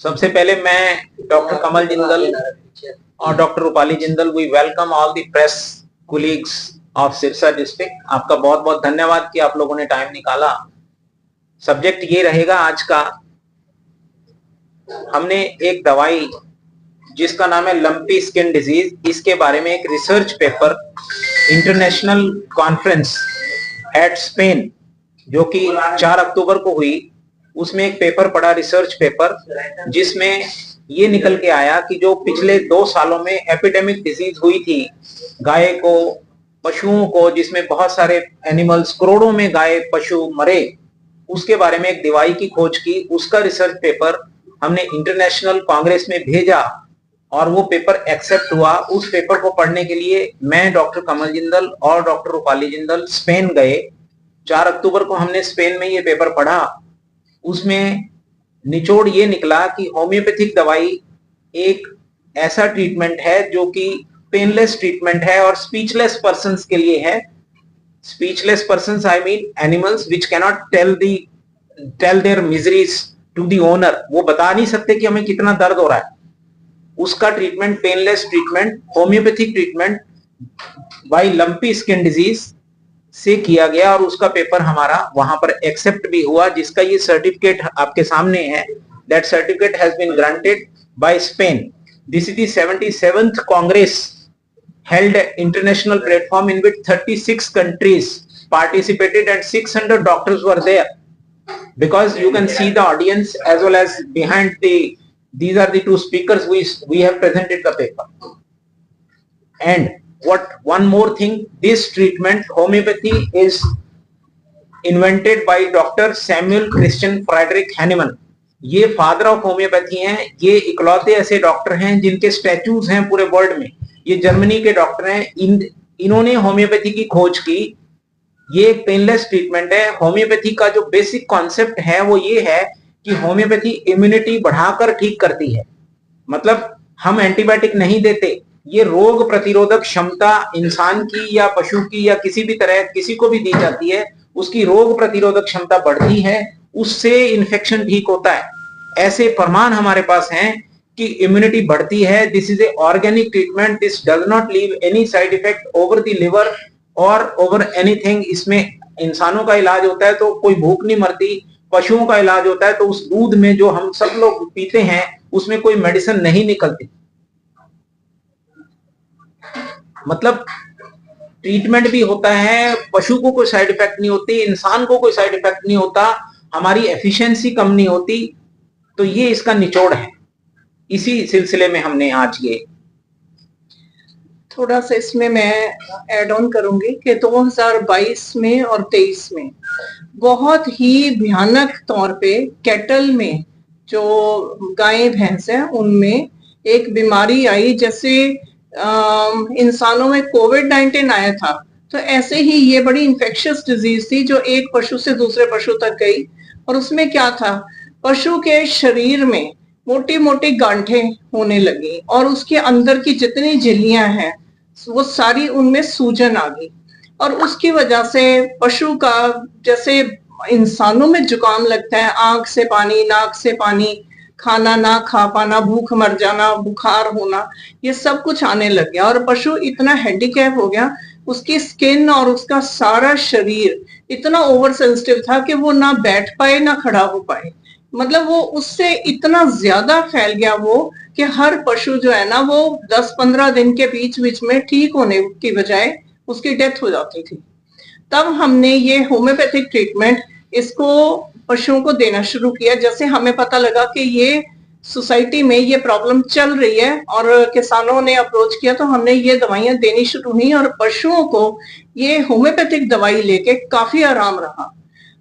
सबसे पहले मैं डॉक्टर कमल जिंदल और doctor Rupali Jindal we welcome all the press colleagues of Sirsa district. आपका बहुत बहुत धन्यवाद कि आप लोगों ने टाइम निकाला। सब्जेक्ट ये रहेगा आज का, हमने एक दवाई जिसका नाम है लंपी स्किन डिजीज, इसके बारे में एक research paper international conference at Spain जो कि 4 अक्टूबर को हुई, उसमें एक पेपर पढ़ा, रिसर्च पेपर, जिसमें ये निकल के आया कि जो पिछले 2 सालों में एपिडेमिक डिजीज हुई थी गाय को, पशुओं को, जिसमें बहुत सारे एनिमल्स, करोड़ों में गाय पशु मरे, उसके बारे में एक दवाई की खोज की। उसका रिसर्च पेपर हमने इंटरनेशनल कांग्रेस में भेजा और वो पेपर एक्सेप्ट हुआ। उस पेपर को पढ़ने के लिए मैं, डॉक्टर कमल जिंदल और डॉक्टर रूपाली जिंदल स्पेन गए। 4 अक्टूबर को हमने स्पेन में ये पेपर पढ़ा। उसमें निचोड़ ये निकला कि होम्योपैथिक दवाई एक ऐसा ट्रीटमेंट है जो कि पेनलेस ट्रीटमेंट है और स्पीचलेस पर्संस के लिए है। Speechless persons I mean animals which cannot tell their miseries to the owner. वो बता नहीं सकते कि हमें कितना दर्द हो रहा है। उसका treatment, painless treatment, homeopathic treatment bye lumpy skin disease से किया गया और उसका पेपर हमारा वहां पर एक्सेप्ट भी हुआ, जिसका ये सर्टिफिकेट आपके सामने है। That certificate has been granted by Spain. This is the 77th congress held international platform in which 36 countries participated and 600 doctors were there, because you can see the audience as well as behind these are the 2 speakers we have presented the paper. And one more thing, this treatment homeopathy is invented by Dr. Samuel Christian Frederick Hahnemann. ये father of homeopathy हैं। ये इकलौते ऐसे doctor हैं जिनके statues हैं पूरे world में। ये जर्मनी के डॉक्टर हैं। इन्होंने होम्योपैथी की खोज की। ये एक पेनलेस ट्रीटमेंट है। होम्योपैथी का जो बेसिक कॉन्सेप्ट है वो ये है कि होम्योपैथी इम्यूनिटी बढ़ाकर ठीक करती है। मतलब हम एंटीबायोटिक नहीं देते, ये रोग प्रतिरोधक क्षमता इंसान की या पशु की या किसी भी तरह किसी को भी दी जाती है, उसकी रोग प्रतिरोधक क्षमता बढ़ती है, उससे इन्फेक्शन ठीक होता है। ऐसे प्रमाण हमारे पास हैं कि इम्यूनिटी बढ़ती है। This is a organic treatment, this does not leave any side effect over the liver और ओवर एनीथिंग। इसमें इंसानों का इलाज होता है तो कोई भूख नहीं मरती, पशुओं का इलाज होता है तो उस दूध में जो हम सब लोग पीते हैं उसमें कोई मेडिसिन नहीं निकलती। मतलब ट्रीटमेंट भी होता है, पशु को कोई साइड इफेक्ट नहीं होती, इंसान को कोई साइड इफेक्ट नहीं होता, हमारी एफिशिएंसी कम नहीं होती। तो ये इसका निचोड़ है। इसी सिलसिले में हमने आज ये थोड़ा सा इसमें मैं ऐड ऑन करूंगी कि 2022 में और 23 में बहुत ही भयानक तौर पे कैटल में, जो गाय भैंस है, उनमें एक बीमारी आई। जैसे इंसानों में कोविड-19 आया था, तो ऐसे ही ये बड़ी इंफेक्शियस डिजीज थी जो एक पशु से दूसरे पशु तक गई। और उसमें क्या था, पशु के शरीर में मोटी मोटी गांठें होने लगी और उसके अंदर की जितनी झिल्लियां हैं वो सारी, उनमें सूजन आ गई। और उसकी वजह से पशु का, जैसे इंसानों में जुकाम लगता है, आंख से पानी, नाक से पानी, खाना ना खा पाना, भूख मर जाना, बुखार होना, ये सब कुछ आने लग गया। और पशु इतना हैंडीकैप हो गया, उसकी स्किन और उसका सारा शरीर इतना ओवर सेंसिटिव था कि वो ना बैठ पाए ना खड़ा हो पाए। मतलब वो उससे इतना ज्यादा फैल गया वो कि हर पशु जो है ना, वो 10-15 दिन के बीच बीच में ठीक होने की बजाय उसकी डेथ हो जाती थी। तब हमने ये होम्योपैथिक ट्रीटमेंट इसको पशुओं को देना शुरू किया। जैसे हमें पता लगा कि ये सोसाइटी में ये प्रॉब्लम चल रही है और किसानों ने अप्रोच किया, तो हमने ये दवाइयां देनी शुरू हुई और पशुओं को ये होम्योपैथिक दवाई लेके काफी आराम रहा।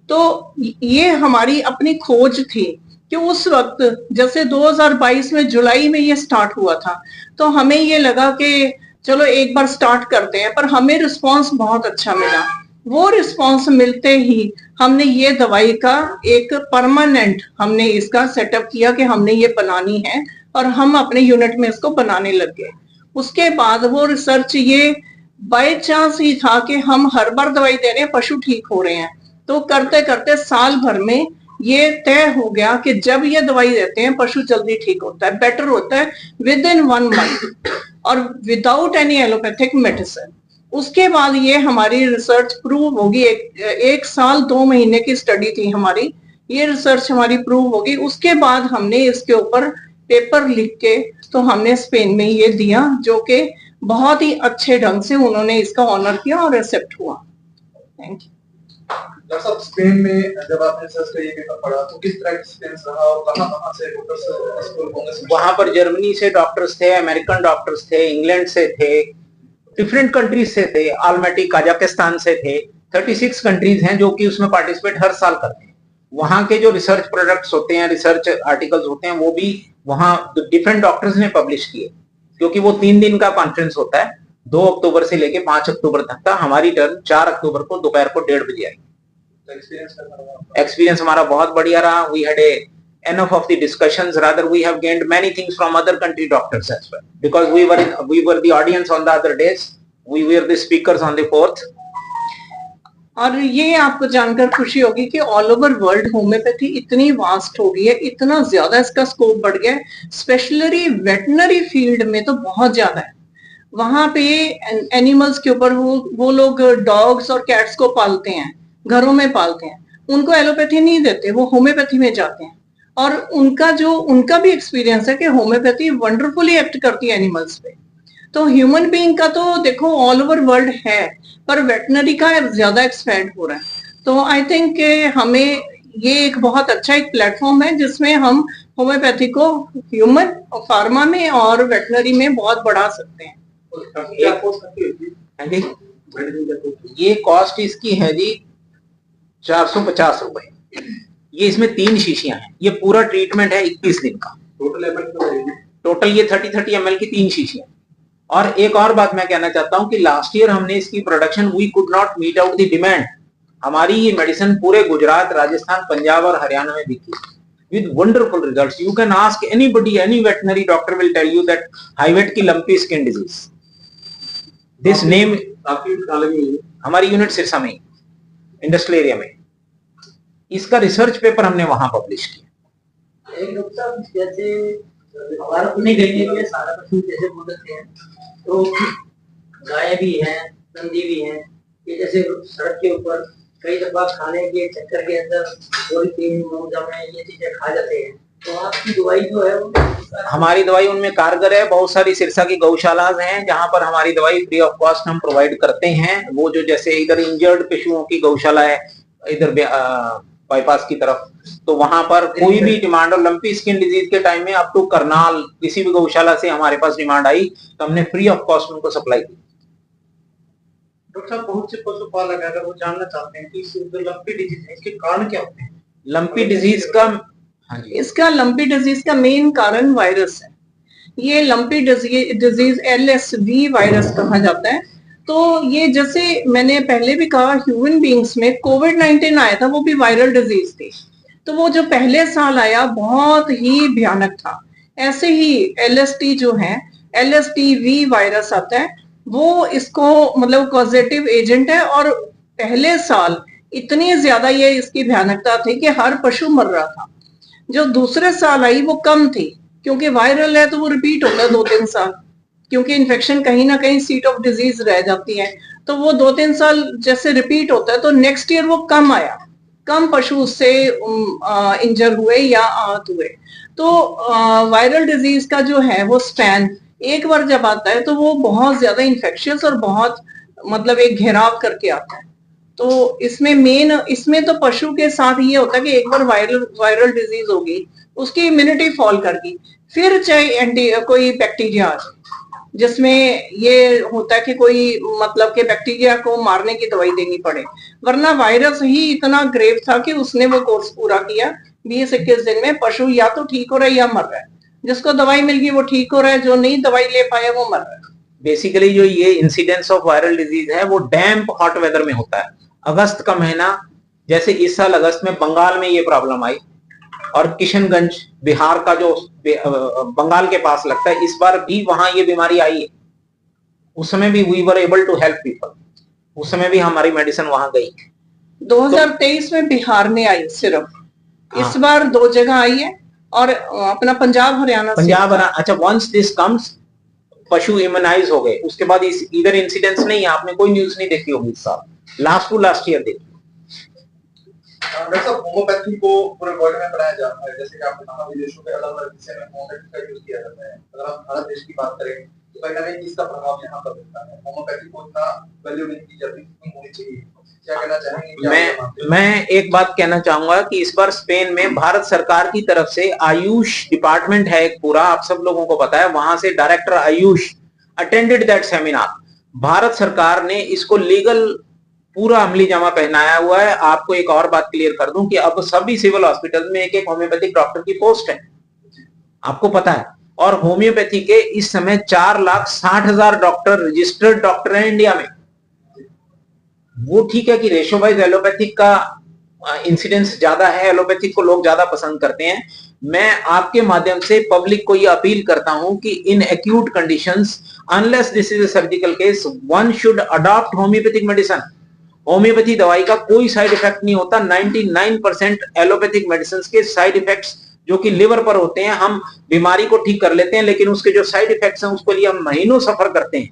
तो ये हमारी अपनी खोज थी कि उस वक्त, जैसे 2022 में जुलाई में ये स्टार्ट हुआ था, तो हमें ये लगा कि चलो एक बार स्टार्ट करते हैं, पर हमें रिस्पांस बहुत अच्छा मिला। वो रिस्पांस मिलते ही हमने ये दवाई का एक परमानेंट, हमने इसका सेटअप किया कि हमने ये बनानी है और हम अपने यूनिट में इसको बनाने लग गए। उसके बाद वो रिसर्च, ये बाय चांस ही था कि हम हर बार दवाई दे रहे हैं, पशु ठीक हो रहे हैं। तो करते करते साल भर में ये तय हो गया कि जब ये दवाई देते हैं पशु जल्दी ठीक होता है, बेटर होता है विद इन 1 मंथ और विदाउट एनी एलोपैथिक मेडिसिन। उसके बाद ये हमारी रिसर्च प्रूव होगी, एक साल 2 महीने की स्टडी थी हमारी, ये रिसर्च हमारी प्रूव होगी। उसके बाद हमने इसके ऊपर पेपर लिख के तो हमने स्पेन में ये दिया, जो कि बहुत ही अच्छे ढंग से उन्होंने इसका ऑनर किया और एक्सेप्ट हुआ। Thank you. डॉक्टर साहब, स्पेन में जब आपने रिसर्च का ये पेपर पढ़ा तो किस तरह का एक्सपीरियंस रहा और कहाँ से डॉक्टर्स इसको होंगे? वहां पर जर्मनी से डॉक्टर्स थे, अमेरिकन डॉक्टर्स थे, इंग्लैंड से थे, डिफरेंट कंट्रीज से थे, ऑलमेटी कजाकिस्तान से थे। 36 कंट्रीज हैं जो कि उसमें पार्टिसिपेट हर साल करते हैं। वहां के जो रिसर्च प्रोडक्ट्स होते हैं, रिसर्च आर्टिकल्स होते हैं, वो भी वहां डिफरेंट डॉक्टर्स ने पब्लिश किए, क्योंकि वो 3 दिन का कॉन्फ्रेंस होता है, 2 अक्टूबर से लेके 5 अक्टूबर तक का। हमारी टर्न 4 अक्टूबर को दोपहर को 1:30 बजे आई। एक्सपीरियंस हमारा बहुत बढ़िया रहा। We had enough of the discussions, rather we have gained many things from other country doctors as well, because we were the audience on the other days, we were the speakers on the 4th. और ये आपको जानकर खुशी होगी कि all over world homeopathy इतनी vast हो गई है, इतना ज्यादा इसका स्कोप बढ़ गया है, स्पेशली वेटनरी फील्ड में तो बहुत ज्यादा है। वहां पे एनिमल्स के ऊपर वो लोग डॉग्स और कैट्स को पालते हैं, घरों में पालते हैं, उनको एलोपैथी नहीं देते, वो होम्योपैथी में जाते हैं। और उनका भी एक्सपीरियंस है कि होम्योपैथी वंडरफुली एक्ट करती है एनिमल्स पे। तो ह्यूमन बीइंग का तो देखो ऑल ओवर वर्ल्ड है, पर वेटनरी का ज्यादा एक्सपेंड हो रहा है। तो आई थिंक हमें ये एक बहुत अच्छा एक प्लेटफॉर्म है जिसमें हम होम्योपैथी को ह्यूमन और फार्मा में और वेटनरी में बहुत बढ़ा सकते हैं। ये कॉस्ट इसकी है जी 450 रुपए। ये इसमें 3 शीशियां हैं। ये पूरा ट्रीटमेंट है 21 दिन का। टोटल ये 30 ml की 3 शीशियां। और एक और बात मैं कहना चाहता हूं कि लास्ट ईयर हमने इसकी production, we could not meet out the demand. हमारी ये मेडिसिन पूरे गुजरात, राजस्थान, पंजाब और हरियाणा में बिकी with wonderful results. You can ask anybody, any veterinary doctor will tell you that हाईवेट की lumpy skin disease, this name हमारी यूनिट सिरसा में, इंडस्ट्रियल एरिया में। इसका रिसर्च पेपर हमने वहां पब्लिश किया। एक डॉक्टर साहब, जैसे भारत में देखिए सारा पशु जैसे बोलते हैं, तो गाय भी हैं, नंदी भी हैं, ये जैसे सड़क के ऊपर कई दफा खाने के चक्कर के अंदर पॉलीथीन, मोमजामे ये चीजें खा जाते हैं, तो आपकी दवाई जो है हमारी दवाई उनमें कारगर है। बहुत सारी सिरसा की गौशाला हैं जहां पर हमारी दवाई फ्री ऑफ कॉस्ट हम प्रोवाइड करते हैं। वो जो जैसे इधर इंजर्ड पशुओं की गौशाला है, इधर बाईपास की तरफ, तो वहां पर कोई भी डिमांड और लंपी स्किन डिजीज के टाइम में अप टू करनाल किसी भी गौशाला से हमारे पास डिमांड आई तो हमने फ्री ऑफ कॉस्ट उनको सप्लाई की। डॉक्टर साहब, बहुत से पशुपालक है, अगर वो जानना चाहते हैं कि इस जो लंपी डिजीज है इसके कारण क्या होते हैं? लंपी डिजीज का, हाँ जी, इसका लंपी डिजीज का मेन कारण वायरस है। ये लंपी डिजीज LSV वायरस कहा जाता है। तो ये जैसे मैंने पहले भी कहा, ह्यूमन बीइंग्स में कोविड-19 आया था, वो भी वायरल डिजीज थी। तो वो जो पहले साल आया बहुत ही भयानक था। ऐसे ही LST जो है, LSTV वायरस आता है, वो इसको मतलब कॉजेटिव एजेंट है। और पहले साल इतनी ज्यादा ये इसकी भयानकता थी कि हर पशु मर रहा था। जो दूसरे साल आई वो कम थी, क्योंकि वायरल है तो वो रिपीट होता है 2-3 साल, क्योंकि इन्फेक्शन कहीं ना कहीं सीट ऑफ डिजीज रह जाती है। तो वो 2-3 साल जैसे रिपीट होता है, तो नेक्स्ट ईयर वो कम आया, कम पशु उससे इंजर हुए या आहत हुए। तो वायरल डिजीज का जो है वो स्पैन एक बार जब आता है तो वो बहुत ज्यादा इन्फेक्शियस और बहुत मतलब एक घेराव करके आता है। तो इसमें तो पशु के साथ ये होता है कि एक बार वायरल डिजीज होगी, उसकी इम्यूनिटी फॉल कर गई, फिर चाहे कोई बैक्टीरिया आ जाए, जिसमें ये होता है कि कोई मतलब के बैक्टीरिया को मारने की दवाई देनी पड़े। वरना वायरस ही इतना ग्रेव था कि उसने वो कोर्स पूरा किया 20-21 दिन में। पशु या तो ठीक हो रहा है या मर रहा है। जिसको दवाई मिल गई वो ठीक हो रहा है, जो नहीं दवाई ले पाया वो मर रहा है। बेसिकली जो ये इंसिडेंस ऑफ वायरल डिजीज है वो डैम्प हॉट वेदर में होता है। अगस्त का महीना, जैसे इस साल अगस्त में बंगाल में ये प्रॉब्लम आई, और किशनगंज बिहार का जो बंगाल के पास लगता है, इस बार भी वहां ये बीमारी आई है। उस समय भी we were able to help people, उस समय भी हमारी मेडिसिन वहां गई। 2023 में बिहार में आई सिर्फ, इस बार 2 जगह आई है और अपना पंजाब हरियाणा पंजाब अच्छा वंस दिस कम्स पशु इम्यूनाइज हो गए उसके बाद इस इधर इंसिडेंट्स नहीं है, आपने कोई न्यूज नहीं देखी होगी इस साल, लास्ट टू लास्ट ईयर देखी। डॉक्टर साहब होम्योपैथी को पूरे वर्ल्ड में अपनाया जाता है, जैसे कि आपने कहा विदेशों के अलग अलग हिस्से में होम्योपैथी का यूज किया जाता है। अगर हम भारत देश की बात करें तो कहीं ना कहीं इसका प्रभाव यहाँ पर दिखता है, होम्योपैथी को इतना वैल्यू नहीं दी जाती जितनी होनी चाहिए। क्या कहना चाहेंगे? मैं एक बात कहना चाहूंगा कि इस बार स्पेन में भारत सरकार की तरफ से आयुष डिपार्टमेंट है एक पूरा, आप सब लोगों को पता है, वहां से director Ayush attended that seminar. Bharat सरकार ने इसको लीगल पूरा अमली जामा पहनाया हुआ है। आपको एक और बात क्लियर कर दूं कि अब सभी सिविल हॉस्पिटल में एक एक होम्योपैथिक डॉक्टर की पोस्ट है, आपको पता है। और होम्योपैथी के इस समय 4,60,000 डॉक्टर रजिस्टर्ड डॉक्टर हैं इंडिया में। वो ठीक है कि रेशो वाइज एलोपैथिक का इंसिडेंस ज्यादा है, एलोपैथिक को लोग ज्यादा पसंद करते हैं। मैं आपके माध्यम से पब्लिक को ये अपील करता हूं कि in acute conditions unless this is a surgical case one should adopt homeopathic medicine. Homeopathy दवाई का कोई साइड इफेक्ट नहीं होता। 99% एलोपैथिक मेडिसिन के साइड इफेक्ट्स जो कि लिवर पर होते हैं, हम बीमारी को ठीक कर लेते हैं लेकिन उसके जो साइड इफेक्ट्स हैं उसके लिए हम महीनों सफर करते हैं।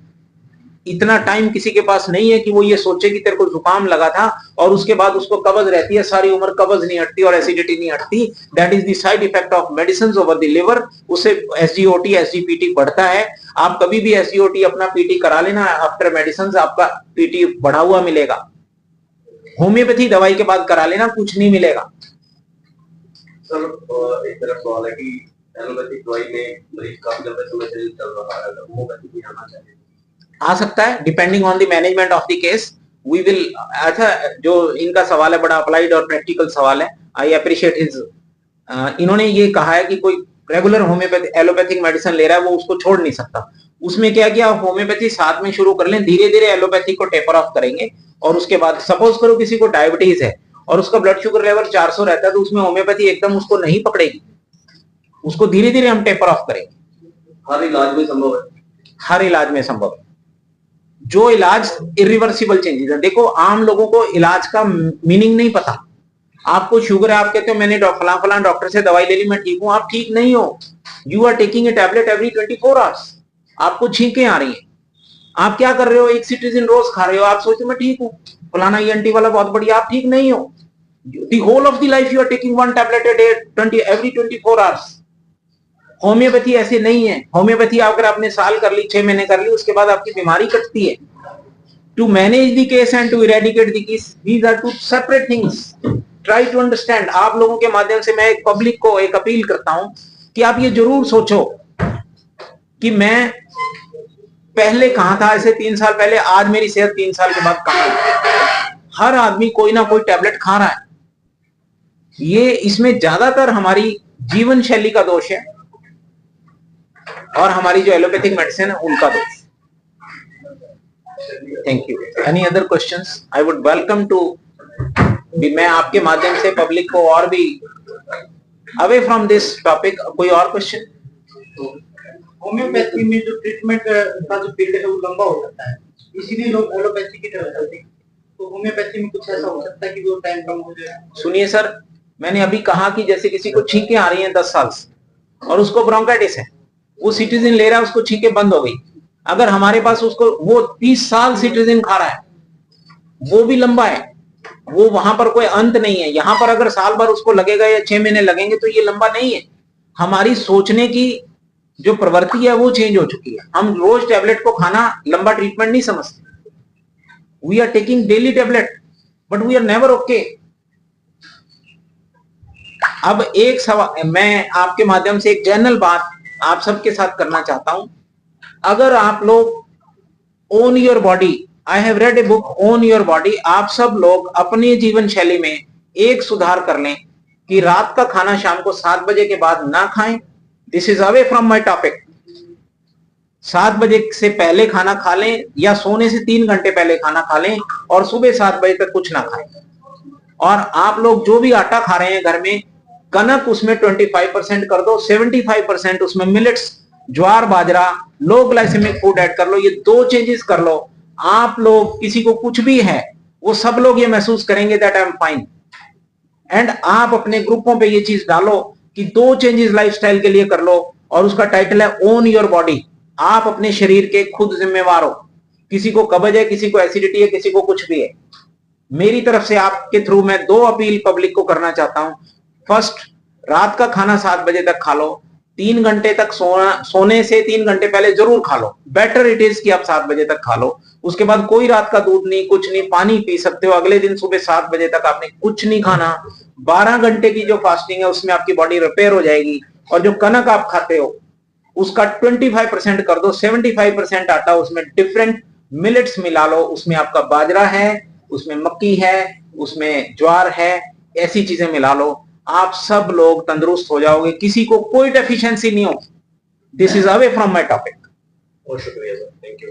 इतना टाइम किसी के पास नहीं है कि वो ये सोचे कि तेरे को जुकाम लगा था और उसके बाद उसको कब्ज रहती है, सारी उम्र कब्ज नहीं हटती और एसिडिटी नहीं हटती। That is the side effect of medicine over the liver. उससे एसजीओटी एसजीपीटी बढ़ता है। आप कभी भी एसजीओटी अपना पीटी करा लेना, आफ्टर मेडिसिन आपका पीटी बढ़ा हुआ मिलेगा। होम्योपैथी दवाई के बाद करा लेना, कुछ नहीं मिलेगा। सर एक तरफ सवाल है कि एलोपैथिक दवाई में मरीज काफी लंबे समय से चल रहा है, अगर होम्योपैथी भी आना चाहिए आ सकता है depending on the management of the case. We will अच्छा जो इनका सवाल है बड़ा अप्लाइड और प्रैक्टिकल सवाल है, आई अप्रिशिएट हिज। इन्होंने ये कहा है कि कोई रेगुलर होम्योपैथी एलोपैथिक मेडिसिन ले रहा है वो उसको छोड़ नहीं सकता। उसमें क्या किया, होम्योपैथी साथ में शुरू कर लें, धीरे धीरे एलोपैथी को टेपर ऑफ करेंगे और उसके बाद सपोज करो किसी को डायबिटीज है और उसका ब्लड शुगर लेवल 400 रहता है तो उसमें होम्योपैथी एकदम उसको नहीं पकड़ेगी, उसको धीरे धीरे हम टेपर ऑफ करेंगे। हर इलाज में संभव है, हर इलाज में संभव है। जो इलाज इरिवर्सिबल चेंजेस है, देखो आम लोगों को इलाज का मीनिंग नहीं पता। आपको शुगर है, आप कहते हो मैंने फलां डॉक्टर से दवाई ले ली मैं ठीक हूं, आप ठीक नहीं हो। You are taking a tablet every 24 hours, आपको छींकें आ रही हैं, आप क्या कर रहे हो, एक सिट्रिजिन रोज खा रहे हो, आप सोचो मैं ठीक हूं, फलाना ईएनटी वाला बहुत बढ़िया, आप ठीक नहीं हो। The whole of the life you are taking one tablet a day every 24 hours. Homeopathy ऐसे नहीं है। होम्योपैथी अगर आपने साल कर ली, 6 महीने कर ली, उसके बाद आपकी बीमारी कटती है। To manage the case and to eradicate the case, these are two separate things. Try to understand. आप लोगों के माध्यम से मैं एक पब्लिक को एक अपील करता हूं कि आप ये जरूर सोचो कि मैं पहले कहां था ऐसे 3 साल पहले, आज मेरी सेहत 3 साल के बाद कहां है। हर आदमी कोई ना कोई टैबलेट खा रहा है। ये इसमें ज्यादातर हमारी जीवन शैली का दोष है और हमारी जो एलोपैथिक मेडिसिन है उनका दोष। Thank you. Any other questions? I would welcome to भी, मैं आपके माध्यम से पब्लिक को और भी अवे फ्रॉम दिस टॉपिक। कोई और क्वेश्चन? होम्योपैथी में जो ट्रीटमेंट का जो पीरियड है वो लंबा हो जाता है, इसीलिए लोग एलोपैथी की तरफ चलते हैं। तो होम्योपैथी में कुछ ऐसा हो सकता है कि वो टाइम कम हो जाए? सुनिए सर, मैंने अभी कहा कि जैसे किसी को छींकें आ रही हैं 10 साल से और उसको ब्रोंकाइटिस है, वो सिट्रिजिन ले रहा है, उसको छींकें बंद हो गई। अगर हमारे पास उसको वो 30 साल सिट्रिजिन खा रहा है, वो भी लंबा है, वो वहां पर कोई अंत नहीं है। यहां पर अगर साल भर उसको लगेगा या 6 महीने लगेंगे तो ये लंबा नहीं है। हमारी सोचने की जो प्रवृत्ति है वो चेंज हो चुकी है। हम रोज टैबलेट को खाना लंबा ट्रीटमेंट नहीं समझते। We are taking daily tablet but we are never okay. अब एक सवाल मैं आपके माध्यम से एक जनरल बात आप सबके साथ करना चाहता हूं। अगर आप लोग own your body, I have read a book own your body, आप सब लोग अपनी जीवन शैली में एक सुधार कर लें कि रात का खाना शाम को 7 बजे के बाद ना खाएं। This is away from my topic. 7 बजे से पहले खाना खा लें या सोने से 3 घंटे पहले खाना खा लें और सुबह 7 बजे तक कुछ ना खाएं। और आप लोग जो भी आटा खा रहे हैं घर में, कनक उसमें 25% कर दो, 75% उसमें मिलेट्स, ज्वार बाजरा, लो ग्लाइसेमिक फूड ऐड कर लो। ये 2 चेंजेस कर लो। आप लोग किसी को कुछ भी है वो सब लोग ये महसूस करेंगे that I am fine and आप अपने ग्रुपों पे ये चीज डालो कि 2 चेंजेस लाइफस्टाइल के लिए कर लो, और उसका टाइटल है ओन योर बॉडी। आप अपने शरीर के खुद जिम्मेवार हो। किसी को कब्ज है, किसी को एसिडिटी है, किसी को कुछ भी है। मेरी तरफ से आपके थ्रू मैं 2 अपील पब्लिक को करना चाहता हूं। फर्स्ट, रात का खाना 7 बजे तक खा लो। 3 घंटे तक सोने से 3 घंटे पहले जरूर खा लो। बेटर इट इज कि आप 7 बजे तक खा लो। उसके बाद कोई रात का दूध नहीं, कुछ नहीं, पानी पी सकते हो। अगले दिन सुबह 7 बजे तक आपने कुछ नहीं खाना। 12 घंटे की जो फास्टिंग है उसमें आपकी बॉडी रिपेयर हो जाएगी। और जो कनक आप खाते हो उसका 25% कर दो, 75% आटा उसमें डिफरेंट मिलेट्स मिला लो। उसमें आपका बाजरा है, उसमें मक्की है, उसमें ज्वार है, ऐसी चीजें मिला लो। आप सब लोग तंदुरुस्त हो जाओगे, किसी को कोई डेफिशिएंसी नहीं होगी। This is away from my topic. बहुत शुक्रिया सर, थैंक यू।